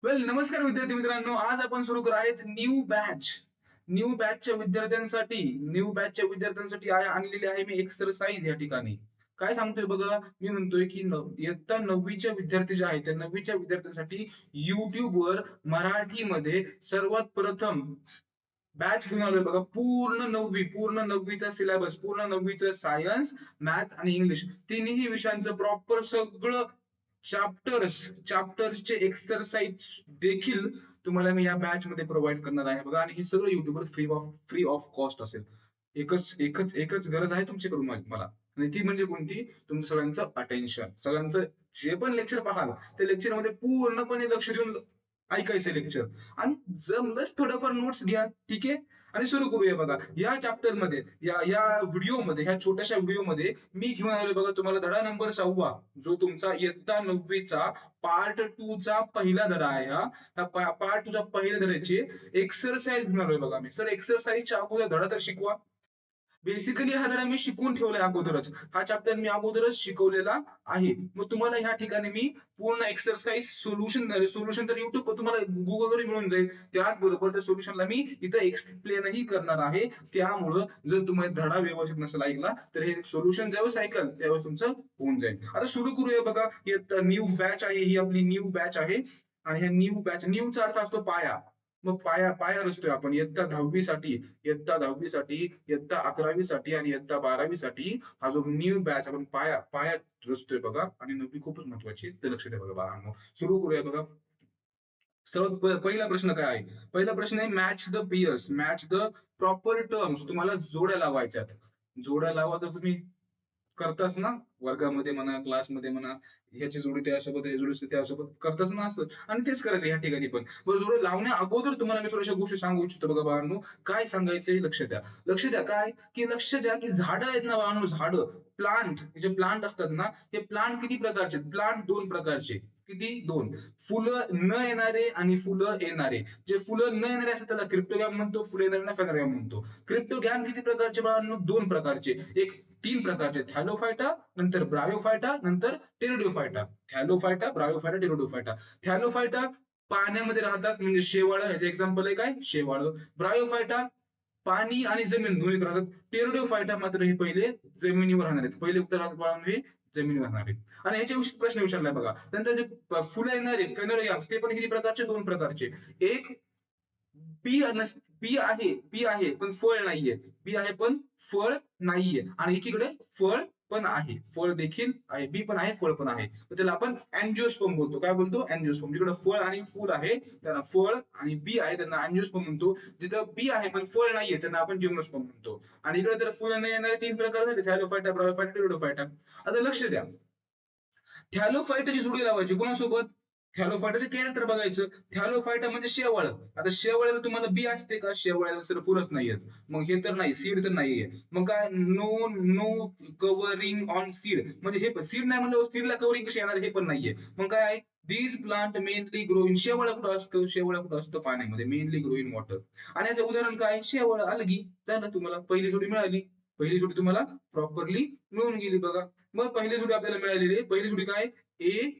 नमस्कार विद्यार्थी मित्रांनो. आज आपण सुरू करत आहेत न्यू बॅच. न्यू बॅचच्या विद्यार्थ्यांसाठी आणलेली आहे मी एक्सरसाइज या ठिकाणी. काय सांगतोय बघा, मी म्हणतोय की इयत्ता 9वीच्या विद्यार्थी जे आहेत त्या 9वीच्या विद्यार्थ्यांसाठी YouTube वर मराठीमध्ये सर्वात प्रथम बॅच घेऊन आलोय बघा. पूर्ण 9वीचा सिलेबस, पूर्ण 9वीचं सायन्स, मॅथ आणि इंग्लिश तिन्ही विषयांचं प्रॉपर सगळं चॅप्टर्सचे एक्सरसाइज देखील तुम्हाला मी या बॅच मध्ये प्रोव्हाइड करणार आहे बघा. आणि हे सगळं युट्यूबवर फ्री ऑफ कॉस्ट असेल. एकच गरज आहे तुमच्याकडून मला, आणि ती म्हणजे कोणती? तुमचं सगळ्यांचं अटेन्शन. सगळ्यांचं जे पण लेक्चर पाहाल त्या लेक्चर मध्ये पूर्णपणे लक्ष देऊन ऐकायचं लेक्चर, आणि जमलंच थोडंफार नोट्स घ्या. ठीक आहे, आणि सुरू करूया बघा. या चॅप्टर मध्ये, या व्हिडिओमध्ये, ह्या छोट्याशा व्हिडिओमध्ये मी घेऊन आलोय बघा तुम्हाला धडा नंबर 6, जो तुमचा इयत्ता 9वीचा पार्ट 2 चा पहिला धडा आहे. पार्ट 2 च्या पहिल्या धड्याची एक्सरसाइज घेऊन आलोय बघा मी. सर, एक्सरसाइजच्या अगोदर धडा तर शिकवा. बेसिकली हा धडा मी शिकवून ठेवलाय अगोदरच. हा चॅप्टर मी अगोदरच शिकवलेला आहे. मग तुम्हाला ह्या ठिकाणी मी पूर्ण एक्सरसाइज सोल्युशन तर युट्यूब तुम्हाला गुगलवर मिळून जाईल. त्याचबरोबर त्या सोल्युशनला मी इथं एक्सप्लेनही करणार आहे. त्यामुळं जर तुम्ही धडा व्यवस्थित नसेल ऐकला तर हे सोल्युशन ज्यावेळेस ऐकाल त्यावेळेस तुमचं होऊन जाईल. आता सुरू करूया बघा. न्यू बॅच आहे, ही आपली न्यू बॅच आहे. आणि हे न्यूचा अर्थ असतो पाया. मग पाया रचतोय आपण इयत्ता 10वी साठी, इयत्ता 11वी साठी आणि इयत्ता 12वी साठी. हा जो न्यू बॅच आपण पाया पाया रचतोय बघा. आणि 9वी खूपच महत्वाची, ते लक्ष द्या बघा बाळांनो. सुरू करूया बघा. सर्वात पहिला प्रश्न काय आहे? पहिला प्रश्न आहे मॅच द प्रॉपर टर्म्स. तुम्हाला जोड्या लावायच्यात. जोड्या लावा तर तुम्ही करताच ना, वर्गामध्ये म्हणा, क्लासमध्ये म्हणा. ह्याची जोडी त्यासोबत, ह्याची जोडी त्यासोबत करताच ना असं. आणि तेच करायचं या ठिकाणी पण. बरं, जोडी लावण्या अगोदर तुम्हाला मी थोड्याशा गोष्टी सांगू इच्छितो बघा बाळांनो. काय सांगायचंय लक्ष द्या. काय की लक्ष द्या की झाडं आहेत ना बाळांनो, झाडं, प्लांट, जे प्लांट असतात ना, हे प्लांट किती प्रकारचे? प्लांट 2 प्रकारचे. किती? 2. फुलं न येणारे आणि फुलं येणारे. जे फुलं न येणारे असतात त्याला क्रिप्टोगॅम म्हणतो, फुलं येणाऱ्यांना फेनोगॅम म्हणतो. क्रिप्टोगॅम किती प्रकारचे बाळांनो? 2 प्रकारचे. 3 प्रकारचे: थॅलोफायटा, नंतर ब्रायोफायटा, नंतर टेरिडोफायटा. थॅलोफायटा पाण्यामध्ये राहतात, म्हणजे शेवाळ. ह्याचे एक्झाम्पल आहे काय? शेवाळ. ब्रायोफायटा पाणी आणि जमीन दोन्हीत राहतात. टेरिडोफायटा मात्र हे पहिले जमिनीवर राहणार आहेत. पहिले कुठे राहतात बाळांनो? हे जमिनीवर राहणार आहेत. आणि ह्याच्या प्रश्न विचारलाय बघा. नंतर जे फुलं येणारे फेनोरियाम्स, ते पण किती प्रकारचे? 2 प्रकारचे. एक बी आहे पण फळ नाहीये. बी आहे पण फळ नाहीये. आणि एकीकडे फळ पण आहे, फळ देखील आहे. बी पण आहे, फळ पण आहे. तर त्याला आपण अँजिओस्पर्म बोलतो. काय बोलतो? अँजिओस्पर्म. जिकडे फळ आणि फूल आहे त्यांना फळ, आणि बी आहे त्यांना अँजिओस्पर्म म्हणतो. जिथं बी आहे पण फळ नाहीये त्यांना आपण जिम्नोस्पर्म म्हणतो. आणि इकडे तर फुलं नाही येणारे 3 प्रकार झाले: थॅलोफायटा, ब्रायोफायटा, टेरिडोफायटा. आता लक्ष द्या. थॅलोफायटाची जोडी लावायची कोणासोबत? थॅलोफायटाचे कॅरेक्टर बघायचं. थॅलोफायटा म्हणजे शेवाळ. आता शेवाळ्याला तुम्हाला बी असते का? शेवाळ्याला सर फुलच नाहीयेत. मग हे तर नाही, सीड तर नाहीये. मग काय? No covering on seed. म्हणजे हे सीड नाही म्हणलं, सीडला कव्हरिंग कशी येणार? हे पण नाहीये. मग काय आहे? These plant mainly grow in. शेवाळ कुठं असतं? शेवाळ कुठं असतं? पाण्यामध्ये. Mainly grow in water. आणि याचं उदाहरण काय? शेवाळ, अलगी. झालं, तुम्हाला पहिली जोडी मिळाली. पहिली जोडी तुम्हाला प्रॉपरली मिळून गेली बघा. मग पहिली जोडी आपल्याला मिळालेली आहे. पहिली जोडी काय? ए.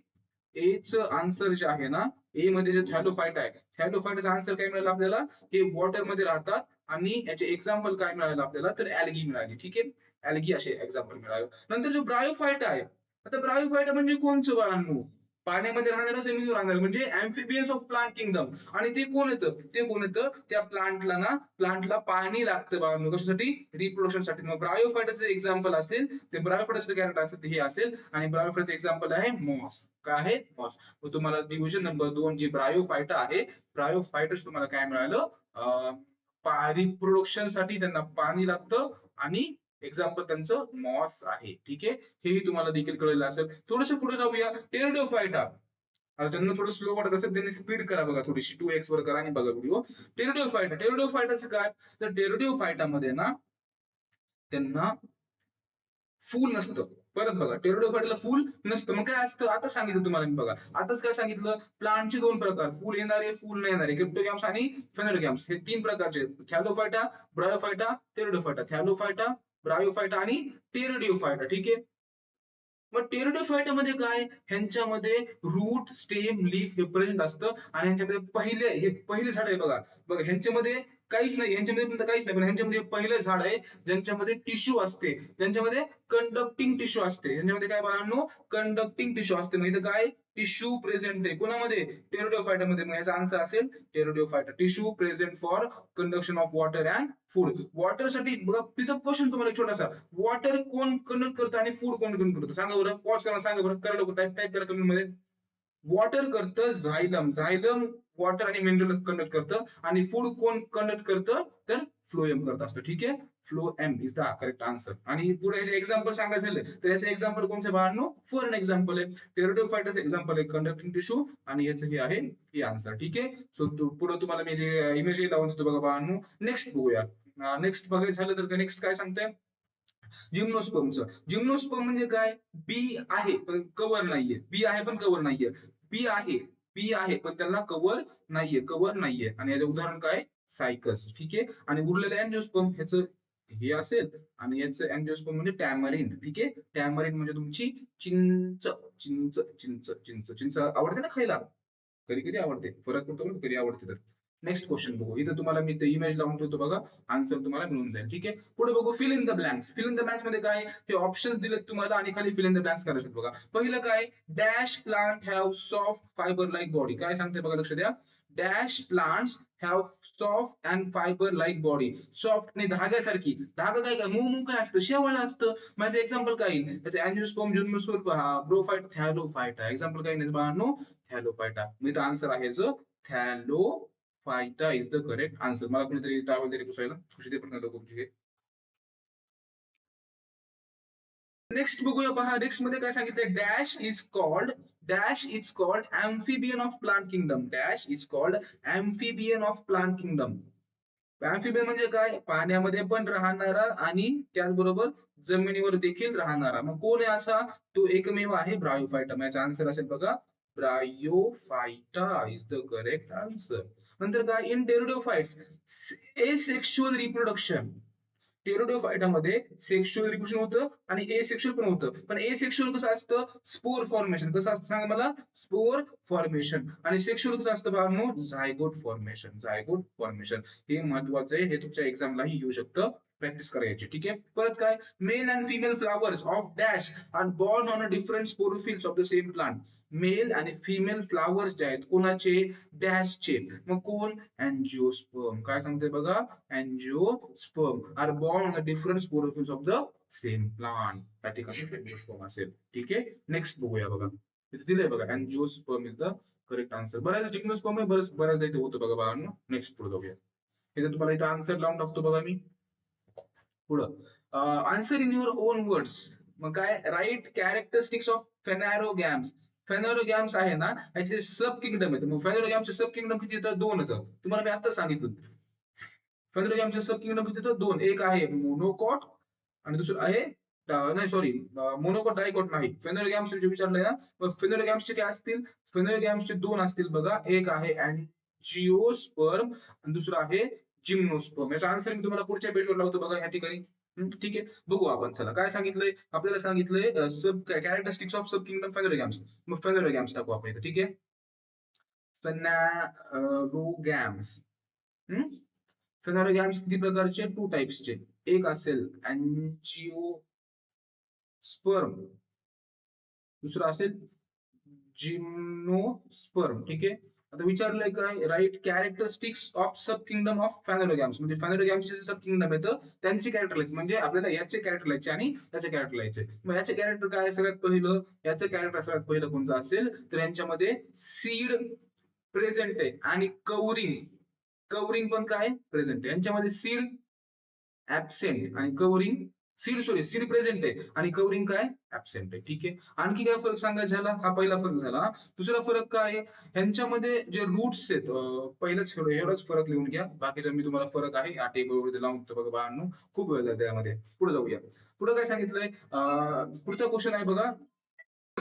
च आन्सर जे आहे ना, ए मध्ये जे थॅलोफाइट आहे, थॅलोफाइटचा आन्सर काय मिळाला आपल्याला? हे वॉटर मध्ये राहतात. आणि याचे एक्झाम्पल काय मिळालं आपल्याला? तर ऍल्गी मिळाली. ठीक आहे, ऍल्गी असे एक्झाम्पल मिळालं. नंतर जो ब्रायोफाइट आहे, आता ब्रायोफाइट म्हणजे कोणचं बाळांनो? पाण्यामध्ये राहणार, जमिनीवर राहणार, म्हणजे अँफिबियन्स ऑफ प्लांट किंगडम. आणि ते कोण येतं? त्या प्लांटला पाणी लागतं बाळांनो. कशासाठी? रिप्रोडक्शन साठी. मग ब्रायोफाइटचं एक्झाम्पल असेल, ते ब्रायोफाइटचं कॅरेक्टर असेल ते हे असेल. आणि ब्रायोफाइटचं एक्झाम्पल आहे मॉस. काय आहे? मॉस. मग तुम्हाला डिव्हिजन नंबर 2 जी ब्रायोफाइटा आहे, ब्रायोफाइटच तुम्हाला काय मिळालं? रिप्रोडक्शन साठी त्यांना पाणी लागतं. आणि एक्झाम्पल त्यांचं मॉस आहे. ठीक आहे, हेही तुम्हाला देखील कळलेलं असेल. थोडस पुढे जाऊया. टेरिडोफायटा. आता ज्यांना थोडं स्लो वाटत असेल त्यांनी स्पीड करा बघा, थोडीशी 2x वर करा आणि बघा व्हिडिओ. टेरिडोफायटाचं काय? तर टेरिडोफायटामध्ये ना त्यांना फूल नसतं. परत बघा, टेरिडोफायटाला फूल नसतं. मग काय असतं? आता सांगितलं तुम्हाला मी बघा. आताच काय सांगितलं? प्लांटचे 2 प्रकार: फूल येणारे, फूल न येणारे. क्रिप्टोगॅम्स आणि फेनोगॅम्स हे 3 प्रकारचे: Thallophyta, Bryophyta, Pteridophyta. Thallophyta, Bryophyta आणि टेरिडोफायटा. ठीक आहे. मग टेरिडोफाइटा मध्ये काय, ह्यांच्यामध्ये रूट स्टेम लीफ हे प्रेझेंट असतं आणि ह्यांच्यामध्ये हे पहिले झाड आहे बघा. बघा ह्यांच्यामध्ये काहीच नाही, ह्यांच्यामध्ये पण काहीच नाही, पण ह्यांच्यामध्ये पहिलं झाड आहे ज्यांच्यामध्ये टिश्यू असते, ज्यांच्यामध्ये कंडक्टिंग टिश्यू असते. ह्यांच्यामध्ये काय बाळांनो, कंडक्टिंग टिश्यू असते. मग इथं काय, टिश्यू प्रेझेंट आहे कोणामध्ये, टेरिडोफाइटा मध्ये. मग याचा आन्सर असेल pteridophyta. Tissue present for conduction of water and food. Water साठी बघा तिथं क्वेश्चन तुम्हाला एक छोटासा, वॉटर कोण कंडक्ट करतं आणि फूड कोण कंडक्ट करतं, सांगा बरं. पॉज करा, सांगा बरं, करा लोक, टाईप टाईप करा कमेंट मध्ये. वॉटर करतं झायलम, झायलम वॉटर आणि मिनरल कंडक्ट करतं, आणि फूड कोण कंडक्ट करतं, तर फ्लोएम करत असतं. ठीक आहे, phloem is the correct answer. आणि पुढे याचे एक्झाम्पल सांगायचं झालं तर याचं एक्झाम्पल कोणतं बाळांनो, फॉर एक्झाम्पल आहे टेरिडोफाइटस, एक्झाम्पल आहे कंडक्टिंग टिश्यू, आणि याचं हे आहे ही आन्सर. ठीक आहे, सो पुढे तुम्हाला मी जे इमेज लावून देतो बघा बाळांनो. नेक्स्ट बघूया. नेक्स्ट बघायचं झालं तर नेक्स्ट काय सांगतंय, जिम्नोस्पर्मचं. जिम्नोस्पर्म म्हणजे काय, बी आहे पण कवर नाहीये, बी आहे पण कवर नाहीये, बी आहे, बी आहे पण त्यांना कवर नाहीये, आणि याचं उदाहरण काय, सायकस. ठीक आहे, आणि उरलेलं अँजिओस्पर्म ह्याचं हे असेल, आणि याचं अँजिओस्पर्म म्हणजे टॅमरिंड. ठीक आहे, टॅमरिंड म्हणजे तुमची चिंच, चिंच चिंच चिंच चिंच आवडते ना खायला, कधी कधी आवडते, फरक पडतो ना, कधी आवडते तर. नेक्स्ट क्वेश्चन बघू. इथं तुम्हाला मी ते इमेज लावून ठेवतो बघा, आन्सर तुम्हाला मिळून जाईल. ठीक आहे, पुढे बघू. Fill in the blanks. Fill in the blanks मध्ये काय, हे ऑप्शन दिलेत तुम्हाला आणि खाली फिल इन द ब्लँक्स करायचे बघा. पहिलं काय, dash plant have soft fibre like body. काय सांगते बघा, लक्ष द्या. Dash plants have soft and fibre like body. Soft आणि धाग्यासारखी. धागा काय काय, मऊ मऊ काय असतं, शेवाळ असतं. माझं एक्झाम्पल काय येईल, त्याचे अँजिओस्पर्म, जिम्नोस्पर्म, ब्रोफाइट, थॅलोफाइटा. एक्झाम्पल काय नाही बाळांनो, थॅलोफाइटा. मी तर आन्सर आहे जो थॅलोफाइटा इज द करेक्ट आन्सर. मला कोणीतरी टावल तरी पुसायला खुशी दे पण लोक. नेक्स्ट बघूया पहा. नेक्स्ट मध्ये काय सांगितलंय, dash is called amphibian of plant kingdom. Dash is called amphibian of plant kingdom. Amphibian म्हणजे काय, पाण्यामध्ये पण राहणारा आणि त्याचबरोबर जमिनीवर देखील राहणारा. मग कोण आहे असा, तो एकमेव आहे ब्रायोफायटा. याचा आन्सर असेल बघा, bryophyta is the correct answer. नंतर काय, इन टेरिडोफाइट्स एसेक्शुअल रिप्रोडक्शन. टेरिडोफायटामध्ये सेक्शुअल रिप्रोडक्शन होतं आणि एसेक्शुअल पण होतं. पण एसेक्शुअल कसं असतं, स्पोर फॉर्मेशन. कसं असतं सांगा मला, स्पोर फॉर्मेशन. आणि सेक्शुअल कसं असतं बाळांनो, झायगोट फॉर्मेशन. झायगोट फॉर्मेशन हे महत्वाचं आहे, हे तुमच्या एक्झामलाही येऊ शकतं, प्रॅक्टिस करायची. ठीक आहे, परत काय, male and female flowers of dash are born on a different sporophylls of the same plant. Male आणि फिमेल फ्लावर्स जे आहेत कोणाचे, डॅशचे. मग कोण, अँजिओस्पर्म. काय सांगते बघा, angiosperm are born on the different sporophylls of the same plant. त्या ठिकाणी अँजिओस्पर्म असेल. ठीक आहे, नेक्स्ट बघूया बघा. तिथे दिलंय बघा, angiosperm is the correct answer. बऱ्याच जिम्नोस्पर्म आहे, बऱ्याचदा इथे होतं बघा बाळांनो. नेक्स्ट पुढे जाऊया. इथे तुम्हाला इथं आन्सर लावून टाकतो बघा मी. पुढं, answer in your own words. मग काय, राईट कॅरेक्टरिस्टिक्स ऑफ फेनॅरोगॅम्स. फेनॅरोगॅम्स आहे ना, याचे सब किंगडम आहेत. मग फेनॅरोगॅमचे सब किंगडम किती येतं, दोन येतं. तुम्हाला मी आता सांगितलं. फेनॅरोगॅमचे सब किंगडम किती येतं, दोन. एक आहे मोनोकॉट आणि दुसरं आहे नाही सॉरी, मोनोकॉट डायकॉट नाही. फेनॅरोगॅम्स जे विचारलंय ना, मग फेनॅरोगॅम्सचे काय असतील, फेनॅरोगॅम्सचे दोन असतील बघा. एक आहे अँजिओस्पर्म आणि दुसरं आहे जिम्नोस्पर्म. याचा आन्सर मी तुम्हाला पुढच्या पेजवर लावतो बघा या ठिकाणी. ठीक आहे, बघू आपण. चला, काय सांगितलंय आपल्याला, सांगितलंय सब कॅरेक्टरिस्टिक्स ऑफ सब किंगडम फेनॅरोगॅम्स. मग फेनॅरोगॅम्स टाकू आपण इथं. ठीक आहे, फेनॅरोगॅम्स. फेनॅरोगॅम्स किती प्रकारचे, टू टाइप्सचे. एक असेल अँजिओस्पर्म, दुसरं असेल जिम्नोस्पर्म. ठीक आहे, आता विचारलंय काय, write characteristics of sub kingdom of phanerogams. म्हणजे फॅनोरोगॅम्सचे सब किंगडम येतं त्यांचे कॅरेक्टर लिहायचे. म्हणजे आपल्याला याचे कॅरेक्टर लिहायचे आणि याचे कॅरेक्टर लिहायचे. मग याचे कॅरेक्टर काय, सगळ्यात पहिलं याचं कॅरेक्टर सगळ्यात पहिलं कोणतं असेल, तर यांच्यामध्ये सीड प्रेझेंट आहे आणि कवरिंग, कवरिंग पण काय प्रेझेंट आहे. यांच्यामध्ये सीड ऍबसेंट आणि कवरिंग, सीड प्रेझेंट आहे आणि कवरिंग काय ऍबसेंट आहे. ठीक आहे, आणखी काय फरक सांगायचा झाला, हा पहिला फरक झाला. दुसरा फरक काय आहे, ह्यांच्यामध्ये जे रूट्स आहेत, पहिलंच एवढाच फरक लिहून घ्या. बाकीचा मी तुम्हाला फरक आहे या टेबलवर लावून देतो बघा बाळांनो, खूप वेळ जाते त्यामध्ये. पुढे जाऊया. पुढे काय सांगितलंय, पुढचा क्वेश्चन आहे बघा.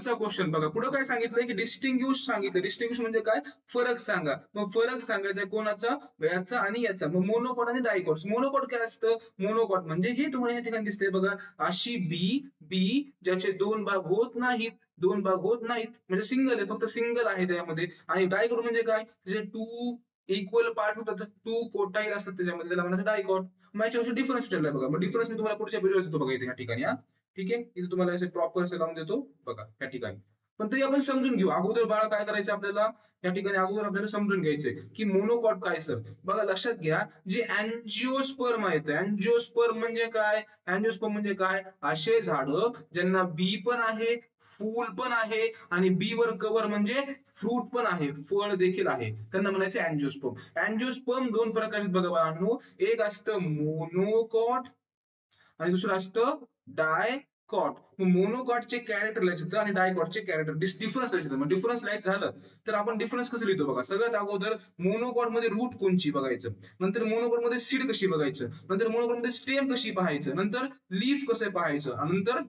पुढचा क्वेश्चन बघा. पुढे काय सांगितलंय की डिस्टिंग्विश सांगितलं. डिस्टिंग्विश म्हणजे काय? फरक सांगा. मग फरक सांगायचा आहे कोणाचा? याचा आणि याचा. मग मोनोकॉट आणि डायकॉट. मोनोकॉट काय असतं? मोनोकॉट म्हणजे हे तुम्हाला या ठिकाणी दिसतंय बघा, अशी बी बी ज्याचे दोन भाग होत नाहीत, दोन भाग होत नाहीत म्हणजे सिंगल आहे, फक्त सिंगल आहे त्यामध्ये. आणि डायकॉट म्हणजे काय? त्याचे टू इक्वल पार्ट होतात, टू कोटाईल असतात त्याच्यामध्ये, त्याला म्हणायचं डायकॉट. मग याच्यावर डिफरन्स ठरलाय बघा. मग डिफरन्स मी तुम्हाला पुढच्या व्हिडिओ देतो बघा इथे या ठिकाणी. हा ठीक आहे, इथे तुम्हाला असे प्रॉपर असे लावून देतो बघा या ठिकाणी. पण तरी आपण समजून घेऊ अगोदर बाळा, काय करायचं आपल्याला या ठिकाणी. अगोदर आपल्याला समजून घ्यायचंय की मोनोकॉट काय सर. बघा लक्षात घ्या, जे अँजिओस्पर्म आहेत, अँजिओस्पर्म म्हणजे काय? अँजिओस्पर्म म्हणजे काय? असे झाड ज्यांना बी पण आहे, फूल पण आहे आणि बी वर कव्हर म्हणजे फ्रूट पण आहे, फळ देखील आहे, त्यांना म्हणायचे अँजिओस्पर्म. अँजिओस्पर्म दोन प्रकारचे बघा बाळांनो, एक असतं मोनोकॉट आणि दुसरं असतं डायकॉट. मोनोकॉटचे कॅरेक्टर लिहायचं आणि डायकॉटचे कॅरेक्टर डिफरन्स लिहायचं. मग डिफरन्स लिहायचं झालं तर आपण डिफरन्स कसं लिहितो बघा. सगळ्यात अगोदर मोनोकॉट मध्ये रूट कोणची बघायचं, नंतर मोनोकॉट मध्ये सीड कशी बघायचं, नंतर मोनोकॉट मध्ये स्टेम कशी पाहायचं, नंतर लीफ कसं पाहायचं, नंतर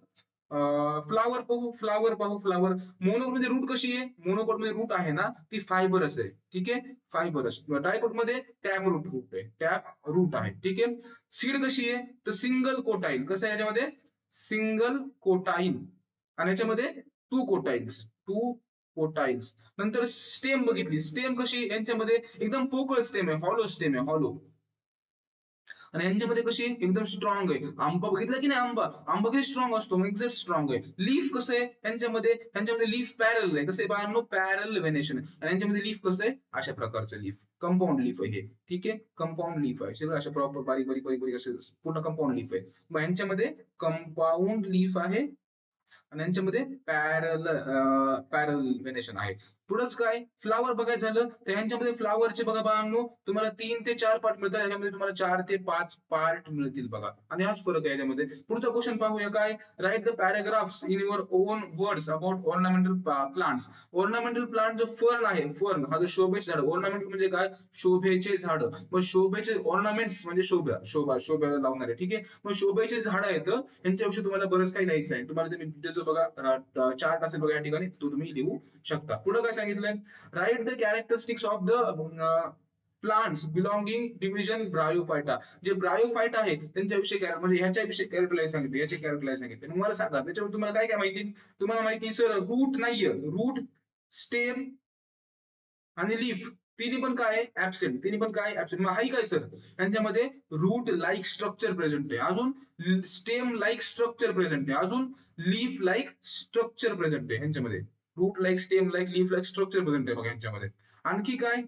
फ्लावर पाहू, फ्लावर. मोनोकॉट मध्ये रूट कशी आहे? मोनोकॉट मध्ये रूट आहे ना, ती फायबरस आहे. ठीक आहे, फायबरस. डायकॉट मध्ये टॅप रूट आहे, टॅप रूट आहे. ठीक आहे. सीड कशी आहे? तर सिंगल कोटाईल. कसं आहे याच्यामध्ये? सिंगल कोटाईल. आणि याच्यामध्ये टू कोटाईल्स. नंतर स्टेम बघितली. स्टेम कशी? यांच्यामध्ये एकदम पोकळ स्टेम आहे, हॉलो स्टेम आहे, हॉलो. आणि यांच्यामध्ये कशी? एकदम स्ट्रॉंग आहे. आंबा बघितला की नाही? आंबा आंबा किती स्ट्रॉंग असतो, मग एक्झॅक्ट स्ट्रॉंग आहे. लीफ कसं आहे यांच्यामध्ये लीफ पॅरल आहे. कसं आहे बाळांनो? पॅरल व्हेनेशन आहे. आणि यांच्यामध्ये लीफ कसं आहे? अशा प्रकारचं लीफ, कंपाऊंड लीफ आहे हे. ठीक आहे, कंपाऊंड लीफ आहे सगळं, अशा प्रॉपर बारीक बारीक बारीक बारीक असे पूर्ण कंपाऊंड लीफ आहे. मग यांच्यामध्ये कंपाऊंड लीफ आहे आणि यांच्यामध्ये पॅरल व्हेनेशन आहे. पुढंच काय? फ्लावर बघायचं झालं तर यांच्यामध्ये फ्लावरचे बघा बाळांनो, तुम्हाला 3 ते 4 पार्ट मिळतात, याच्यामध्ये तुम्हाला 4 ते 5 पार्ट मिळतील बघा. आणि हाच फरक आहे याच्यामध्ये. पुढचा क्वेश्चन पाहूया काय? Write the paragraphs in your own words about ornamental plants. Ornamental plant जो फर्न आहे, फर्न हा जो शोभेचे झाड. ऑर्नामेंटल म्हणजे काय? शोभेचे झाड. मग शोभेचे ऑर्नामेंट्स म्हणजे शोभेला लावणारे. ठीक आहे, मग शोभेचे झाड आहेत, यांच्याविषयी तुम्हाला बरंच काही लिहायचं आहे. तुम्हाला ते मी देतो बघा, चार्ट असेल बघा या ठिकाणी, तो तुम्ही लिहू शकता. पुढे काय सांगितलंय? Write the characteristics of the plants belonging division Bryophyta. जे ब्रायोफायटा आहे त्यांच्याविषयी म्हणजे ह्याच्याविषयी कॅरेक्टराईज सांगितले, याचे कॅरेक्टराईज सांगितले. मग मला सांगा त्याच्यावर तुम्हाला काय काय माहिती? तुम्हाला माहिती सर, रूट नाहीये. रूट, स्टेम आणि लीफ तिन्ही पण काय ऍबसेंट. तिन्ही पण काय ऍबसेंट. मग हाही काय सर? यांच्यामध्ये रूट लाईक स्ट्रक्चर प्रेझेंट आहे, अजून स्टेम लाईक स्ट्रक्चर प्रेझेंट आहे, अजून लीफ लाईक स्ट्रक्चर प्रेझेंट आहे यांच्यामध्ये. Root like, stem like, leaf like structure present आहे बघा यांच्यामध्ये. आणखी काय?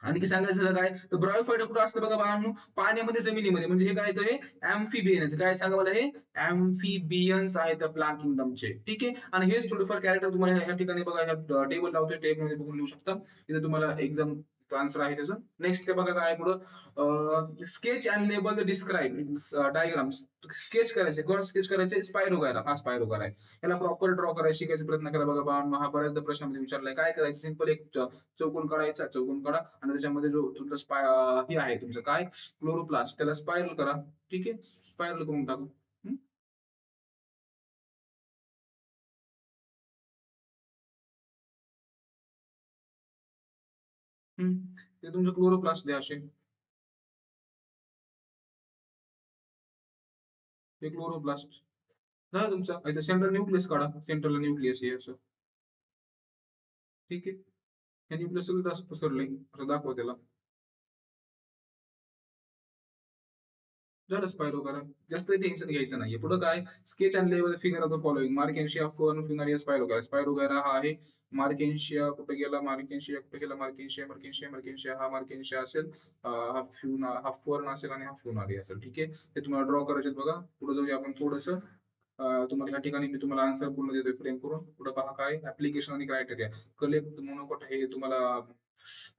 आणखी सांगायचं झालं काय, तर ब्रायोफायटा कुठं असतं बघा बाळांनो? पाण्यामध्ये, जमिनीमध्ये. म्हणजे हे काय तर हे अॅम्फिबियन आहे. काय सांगा मला? हे अॅम्फिबियन्स आहेत त्या प्लांट किंगडमचे. ठीक आहे, आणि हेच थोडेफार कॅरेक्टर तुम्हाला या ठिकाणी बघा, ह्या टेबल लावतोय, टेबलमध्ये बघून लिहू शकता. इथे तुम्हाला एक्झाम आन्सर आहे त्याचं. नेक्स्ट बघा काय पुढं, sketch and label the describe diagrams. Sketch करायचे, कोण स्केच करायचे? स्पायरोगायरा. हा स्पायरोगायरा आहे. याला प्रॉपर ड्रॉ करायचा शिकायचा प्रयत्न करा बघा बाळांनो. हा बऱ्याचदा प्रश्नामध्ये विचारलाय. काय करायचं? सिंपल एक चौकोन काढायचा, चौकोन काढा आणि त्याच्यामध्ये जो तुमचा हे आहे तुमचं काय, क्लोरोप्लास्ट, त्याला स्पायरल करा. ठीक आहे, स्पायरल करून टाकू. हम्म? ते तुमचं क्लोरोप्लास्ट द्या असे. हे क्लोरोप्लास्ट झालं तुमचं. इथं सेंट्रल न्यूक्लियस काढा, सेंट्रल न्यूक्लियस हे असं. ठीक आहे, हे न्यूक्लियस सगळं असं पसरलंय, असं दाखवा त्याला. झालं स्पायरो करा. जास्त टेन्शन घ्यायचं नाहीये. पुढे काय? स्केच अँड लेवल figure of the following. Marchantia, fern, funaria, spirogyra. Spirogyra हा आहे. मार्केन्शिया कुठे गेला? मार्केन्शिया कुठे गेला? मार्केन्शिया हा मार्केन्शिया असेल. हा फर्न असेल आणि हा फ्युनारिया असेल. ठीक आहे, हे तुम्हाला ड्रॉ करायचे बघा. पुढे जाऊया आपण थोडस. तुम्हाला या ठिकाणी मी तुम्हाला आन्सर पूर्ण देतोय फ्रेम करून. पुढे पहा काय ऍप्लिकेशन आणि क्रायटेरिया. कलेक्ट मोनोकॉट हे तुम्हाला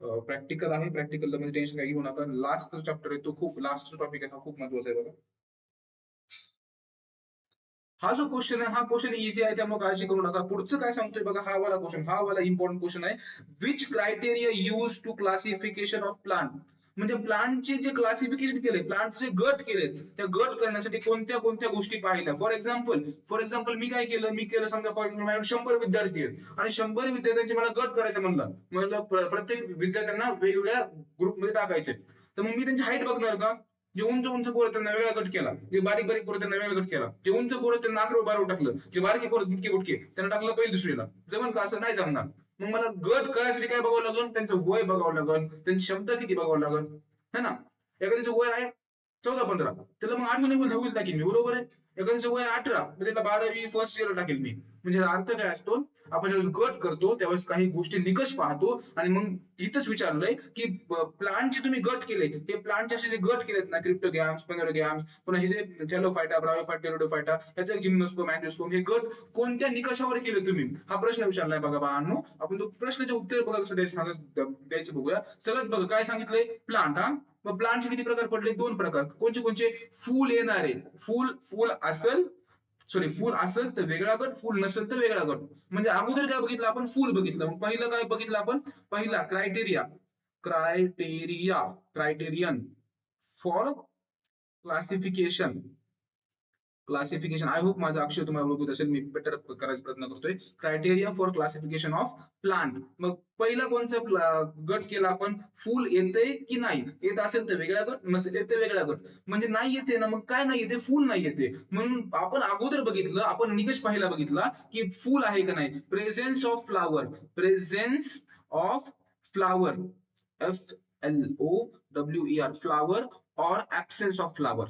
प्रॅक्टिकल आहे. प्रॅक्टिकल मध्ये टेन्शन काही घेऊ नका. लास्ट चॅप्टर आहे तो खूप, लास्ट टॉपिक आहे हा, खूप महत्वाचा आहे बघा. हा जो क्वेश्चन आहे, हा क्वेश्चन इझी आहे, त्यामुळे काळजी करू नका. पुढचं काय सांगतोय बघा, हा वाला क्वेश्चन, हा वाला इम्पॉर्टंट क्वेश्चन आहे. Which criteria use to classification of plant. म्हणजे प्लांटचे जे क्लासिफिकेशन केले, प्लांटचे गट केले, त्या गट करण्यासाठी कोणत्या कोणत्या गोष्टी पाहिल्या. फॉर एक्झाम्पल मी काय केलं, मी केलं समजा फॉर एक्झाम्पल 100 विद्यार्थी आहेत आणि 100 विद्यार्थ्यांचे मला गट करायचं म्हणलं प्रत्येक विद्यार्थ्यांना वेगवेगळ्या ग्रुपमध्ये टाकायचे. तर मग मी त्यांची हाईट बघणार का? जे उंच उंच पोरं त्यांना वेगळा गट केला, जे बारीक बारीक पोरं त्यांना वेगळा गट केला, जे उंच पोरं त्यांना 11 12 टाकलं, जे बारकी पोरं बुटके बुटके त्यांना टाकलं पहिली दुसरीला. जमन का? असं नाही जमणार. मग मला गट करायसाठी काय बघावं लागेल, त्यांचं वय बघावं लागेल, त्यांची क्षमता किती बघावं लागेल, है ना. एखाद्याचं वय आहे 14 15, त्याला मग 8वी 9वी 10वी टाकेल मी, बरोबर आहे. एखाद्याचं वय 18, मग त्याला 12वी फर्स्ट इयर टाकेल मी. म्हणजे अर्थ काय असतो, आपण ज्यावेळेस गट करतो त्यावेळेस काही गोष्टी निकष पाहतो आणि मग इथंच विचारलंय की प्लांटचे तुम्ही गट केले, ते प्लांटचे असे जे गट केलेत ना, क्रिप्टोगॅम्स पेनोगॅम्स, पुन्हा हे जे थॅलोफायटा ब्रायोफायटा टेरिडोफायटा, याचा एक जिम्नोस्पर्म अँजिओस्पर्म, हे गट कोणत्या निकषावर केले तुम्ही, हा प्रश्न विचारलाय बघा बाळांनो. आपण तो प्रश्नाचे उत्तर बघा कसं द्यायचं बघूया. सगळ्यात बघा काय सांगितलंय, प्लांट. हा, मग प्लांटचे किती प्रकार पडले, 2 प्रकार. कोणते कोणते? फुल येणारे, फुल फुल असल, सॉरी फुल असेल तर वेगळा गट, फुल नसेल तर वेगळा गट. म्हणजे अगोदर काय बघितलं आपण, फुल बघितलं. मग पहिलं काय बघितलं आपण, पहिला criteria, criterion for classification. I hope माझा अक्षर तुम्हाला ओळखत असेल, मी बेटर करायचा प्रयत्न करतोय. Criteria for classification of plant. मग पहिला कोणचा गट केला आपण, फुल येते की नाही, येत असेल तर वेगळा गट, नसेल येते वेगळा गट. म्हणजे नाही येते ना, मग काय नाही येते, फुल नाही येते. म्हणून आपण अगोदर बघितलं, आपण निकष पाहायला बघितला की फुल आहे का नाही, presence of flower, presence of flower, FLOWER, flower, और ऍब्सेन्स ऑफ फ्लावर,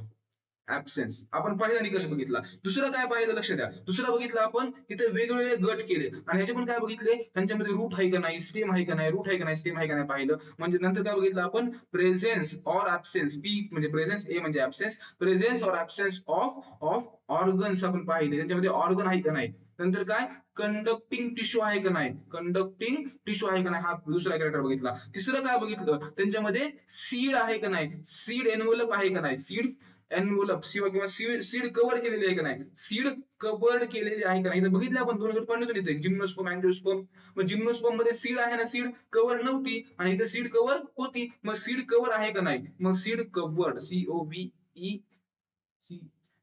ऍब्सेन्स. आपण पहिला निकष बघितला. दुसरं काय पाहिलं, लक्ष द्या. दुसरं बघितलं आपण, तिथे वेगवेगळे गट केले आणि ह्याचे पण काय बघितले, त्यांच्यामध्ये रूट आहे का नाही, स्टेम आहे का नाही, रूट आहे का नाही, स्टेम आहे का नाही पाहिलं. म्हणजे नंतर काय बघितलं आपण, प्रेझेन्स और ऍब्सेन्स, पी म्हणजे प्रेझेन्स, ए म्हणजे ऍब्सेन्स, प्रेझेन्स और ऍब्सेन्स ऑफ ऑफ ऑर्गन्स आपण पाहिले, त्यांच्यामध्ये ऑर्गन आहे का नाही. नंतर काय, कंडक्टिंग टिश्यू आहे का नाही, कंडक्टिंग टिश्यू आहे का नाही, हा दुसरा कॅरेक्टर बघितला. तिसरं काय बघितलं, त्यांच्यामध्ये सीड आहे का नाही, सीड एनवलप आहे का नाही, सीड एनवलप किंवा सीड कव्हर केलेली आहे का नाही, सीड कव्हर्ड केलेली आहे का नाही. बघितलं आपण, 2 गट पाहिजे इथे, जिम्नोस्पर्म अँजिओस्पर्म. मग जिम्नोस्पर्म मध्ये सीड आहे ना, सीड कव्हर नव्हती आणि इथे सीड कव्हर होती. मग सीड कव्हर आहे का नाही, मग सीड कव्हर्ड,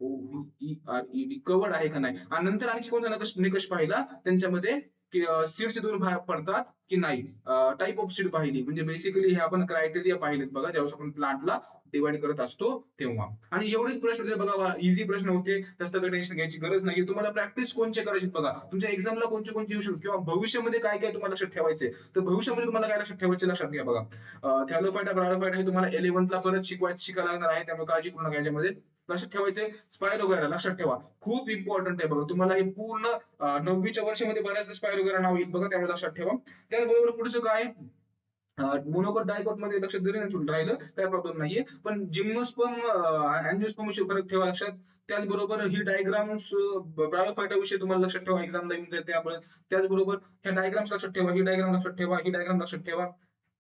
COVERED कव्हर्ड आहे का नाही. आणि नंतर आणखी कोणता निकष पाहिला, त्यांच्यामध्ये सीडचे 2 भाग पडतात की नाही, टाईप ऑफ सीड पाहिली. म्हणजे बेसिकली हे आपण क्रायटेरिया पाहिलेत बघा, ज्यावेळेस आपण प्लांटला डिवाइड करत असतो तेव्हा. आणि एवढेच प्रश्न होते बघा, इझी प्रश्न होते, जास्त काही टेन्शन घ्यायची गरज नाही. तुम्हाला प्रॅक्टिस कोणचे करायची बघा, तुमच्या एक्झामला कोणते कोणते येऊ शकतो किंवा भविष्यामध्ये काय काय तुम्हाला लक्षात ठेवायचे. तर भविष्यामध्ये तुम्हाला काय लक्षात ठेवायचे, लक्षात घ्या बघा. थॅलोफायटा ब्रायोफायटा हे तुम्हाला 11th ला परत शिकायला लागणार आहे, त्यामुळे काळजी करू नका याच्यामध्ये. लक्षात ठेवायचे स्पायरोगॅरा, लक्षात ठेवा, खूप इम्पॉर्टंट आहे बघा. तुम्हाला हे पूर्ण 9वीच्या वर्षामध्ये बऱ्याच स्पायरोगॅरा नाव येईल बघा, त्यामुळे लक्षात ठेवा. त्याचबरोबर पुढचं काय, मोनोकोट डायकोट मध्ये लक्षात जरी नाही राहिलं काय प्रॉब्लेम नाहीये, पण जिम्नोस्पर्म अँजिओस्पर्म विषयी फरक ठेवा लक्षात. त्याचबरोबर ही डायग्राम्स ब्रायोफायटा विषयी तुम्हाला लक्षात ठेवा, एक्झामला येऊन जाते त्यामुळे. त्याचबरोबर ह्या डायग्राम्स लक्षात ठेवा, ही डायग्राम लक्षात ठेवा, ही डायग्राम लक्षात ठेवा.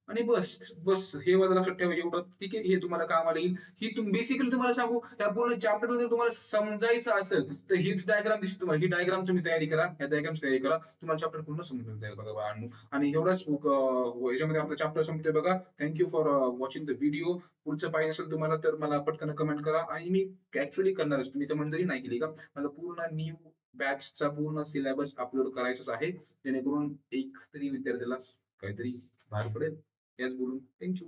आणि बस बस हे माझं लक्षात ठेवा एवढं, ठीक आहे. हे तुम्हाला कामाला येईल. ही बेसिकली तुम्हाला सांगू, या पूर्ण चॅप्टर मध्ये तुम्हाला समजायचं असेल तर ही डायग्राम दिसते तुम्हाला, ही डायग्राम तुम्ही तयारी करा, ह्या डायग्राम तयारी करा, तुम्हाला चॅप्टर पूर्ण समजून जाईल बघा बाळांनो. आणि एवढाच याच्यामध्ये आपला चॅप्टर संपतोय बघा. Thank you for watching the video. पुढचं पाहिजे असेल तुम्हाला तर मला पटकन कमेंट करा, आणि मी ऍक्च्युअली करणार आहे, तुम्ही कमेंट जरी नाही केली का, मला पूर्ण न्यू बॅचचा पूर्ण सिलेबस अपलोड करायचाच आहे, जेणेकरून एक तरी विद्यार्थ्याला काहीतरी बाहेर पडेल. याच बोलून थँक्यू.